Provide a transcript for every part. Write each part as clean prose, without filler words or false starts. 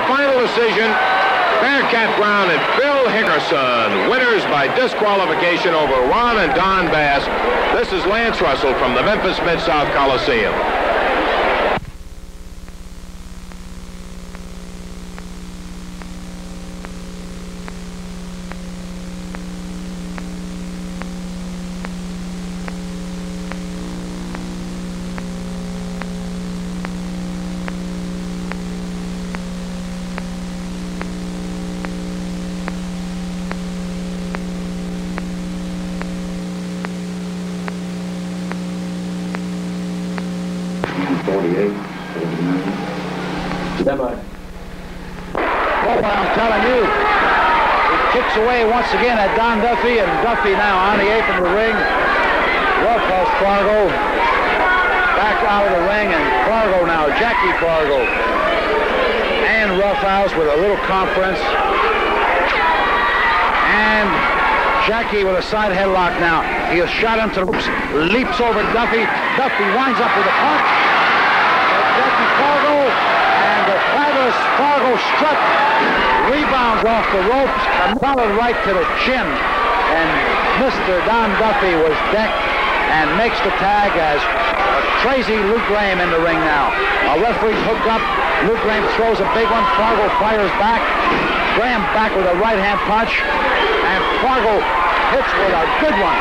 final decision, Bearcat Brown and Bill Hickerson, winners by disqualification over Ron and Don Bass. This is Lance Russell from the Memphis Mid-South Coliseum. I'm telling you, he kicks away once again at Don Duffy, and Duffy now on the apron of the ring. Roughhouse Fargo back out of the ring, and Fargo now, Jackie Fargo and Roughhouse with a little conference. And Jackie with a side headlock now. He has shot him to the ropes, leaps over Duffy. Duffy winds up with a punch. Jackie Fargo and the fabulous Fargo strut rebounds off the ropes and followed right to the chin. And Mr. Don Duffy was decked and makes the tag as crazy Luke Graham in the ring now. Our referees hook up. Luke Graham throws a big one. Fargo fires back. Graham back with a right-hand punch. And Fargo hits with a good one.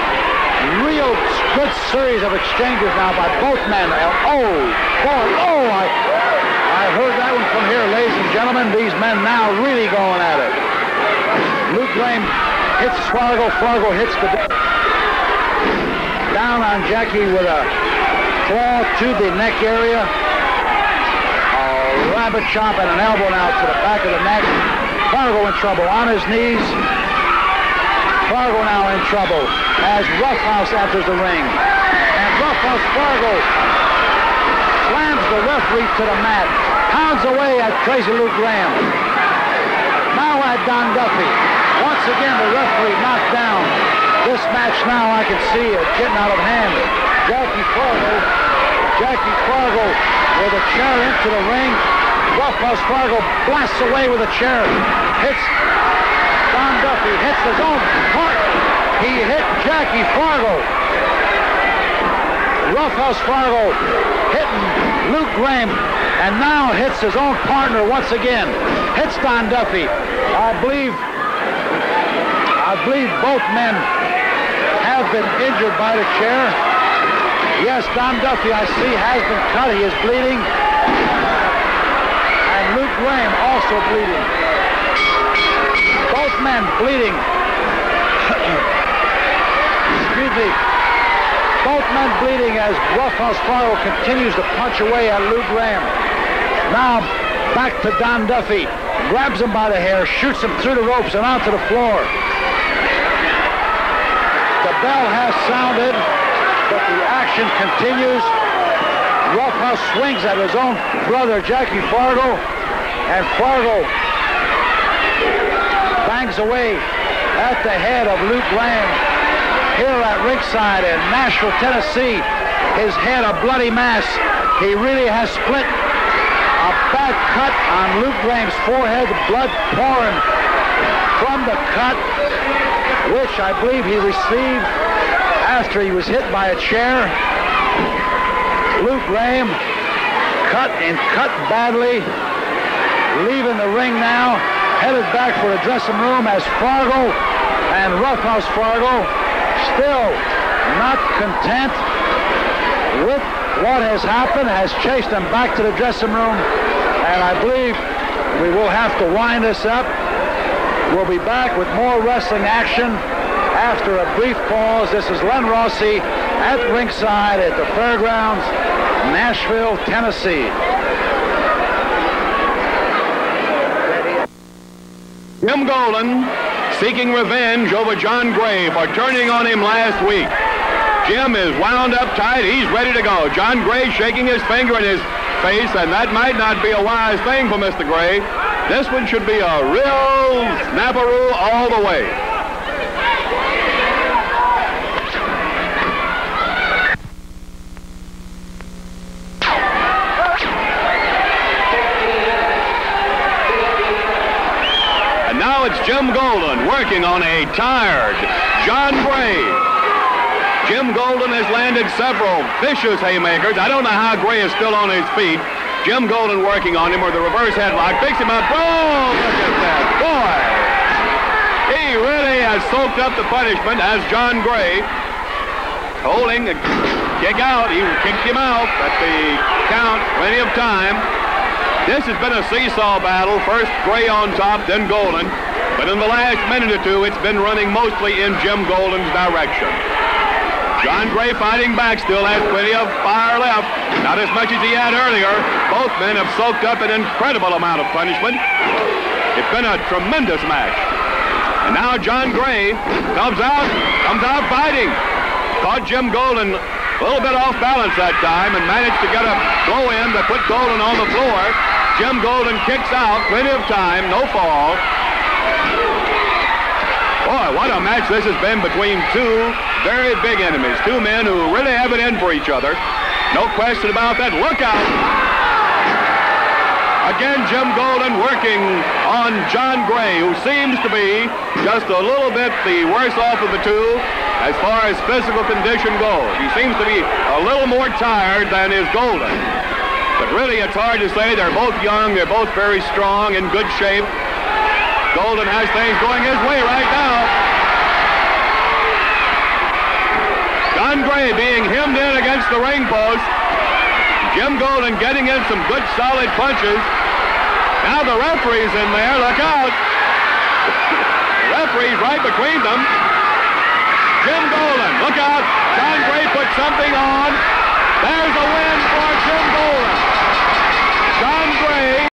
Real good series of exchanges now by both men. Oh, boy, oh, I heard that one from here, ladies and gentlemen. These men now really going at it. Luke Graham hits Fargo. Fargo hits the down on Jackie with a claw to the neck area. A rabbit chop and an elbow now to the back of the neck. Fargo in trouble on his knees. Fargo now in trouble as Roughhouse enters the ring. And Roughhouse Fargo slams the referee to the mat. Pounds away at crazy Luke Graham. Now at Don Duffy. Once again the referee knocked down. This match now I can see it getting out of hand. Jackie Fargo with a chair into the ring. Roughhouse Fargo blasts away with a chair. Hits Don Duffy, hits his own partner. He hit Jackie Fargo. Roughhouse Fargo hitting Luke Graham and now hits his own partner once again. Hits Don Duffy. I believe both men have been injured by the chair. Yes, Don Duffy, I see, has been cut. He is bleeding. And Luke Graham also bleeding. Both men bleeding. Excuse me. Both men bleeding as Roughhouse Fargo continues to punch away at Luke Graham. Now back to Don Duffy. Grabs him by the hair, shoots him through the ropes and onto the floor. The bell has sounded, but the action continues. Roughhouse swings at his own brother, Jackie Fargo, and Fargo bangs away at the head of Luke Graham here at ringside in Nashville, Tennessee. His head a bloody mass. He really has split. A bad cut on Luke Graham's forehead, blood pouring from the cut, which I believe he received after he was hit by a chair. Luke Graham cut badly, leaving the ring now, headed back for the dressing room as Fargo and Roughhouse Fargo still not content with what has happened, has chased them back to the dressing room, and I believe we will have to wind this up. We'll be back with more wrestling action after a brief pause. This is Len Rossi at ringside at the Fairgrounds, Nashville, Tennessee. Jim Golden seeking revenge over John Gray for turning on him last week. Jim is wound up tight. He's ready to go. John Gray shaking his finger in his face, and that might not be a wise thing for Mr. Gray. This one should be a real snapperoo all the way. Now it's Jim Golden working on a tired John Gray. Jim Golden has landed several vicious haymakers. I don't know how Gray is still on his feet. Jim Golden working on him with the reverse headlock. Picks him up. Oh, look at that. Boy. He really has soaked up the punishment as John Gray holding the kick out. He kicked him out at the count. Plenty of time. This has been a seesaw battle. First Gray on top, then Golden. But in the last minute or two, it's been running mostly in Jim Golden's direction. John Gray fighting back, still has plenty of fire left. Not as much as he had earlier. Both men have soaked up an incredible amount of punishment. It's been a tremendous match. And now John Gray comes out fighting. Caught Jim Golden a little bit off balance that time and managed to get a blow in to put Golden on the floor. Jim Golden kicks out, plenty of time, no fall. Boy, what a match this has been between two very big enemies. Two men who really have it in for each other. No question about that. Look out! Again, Jim Golden working on John Gray, who seems to be just a little bit the worse off of the two as far as physical condition goes. He seems to be a little more tired than is Golden. But really, it's hard to say. They're both young. They're both very strong, in good shape. Golden has things going his way right now. John Gray being hemmed in against the ring post. Jim Golden getting in some good, solid punches. Now the referee's in there. Look out. The referee's right between them. Jim Golden, look out. John Gray put something on. There's a win for Jim Golden. John Gray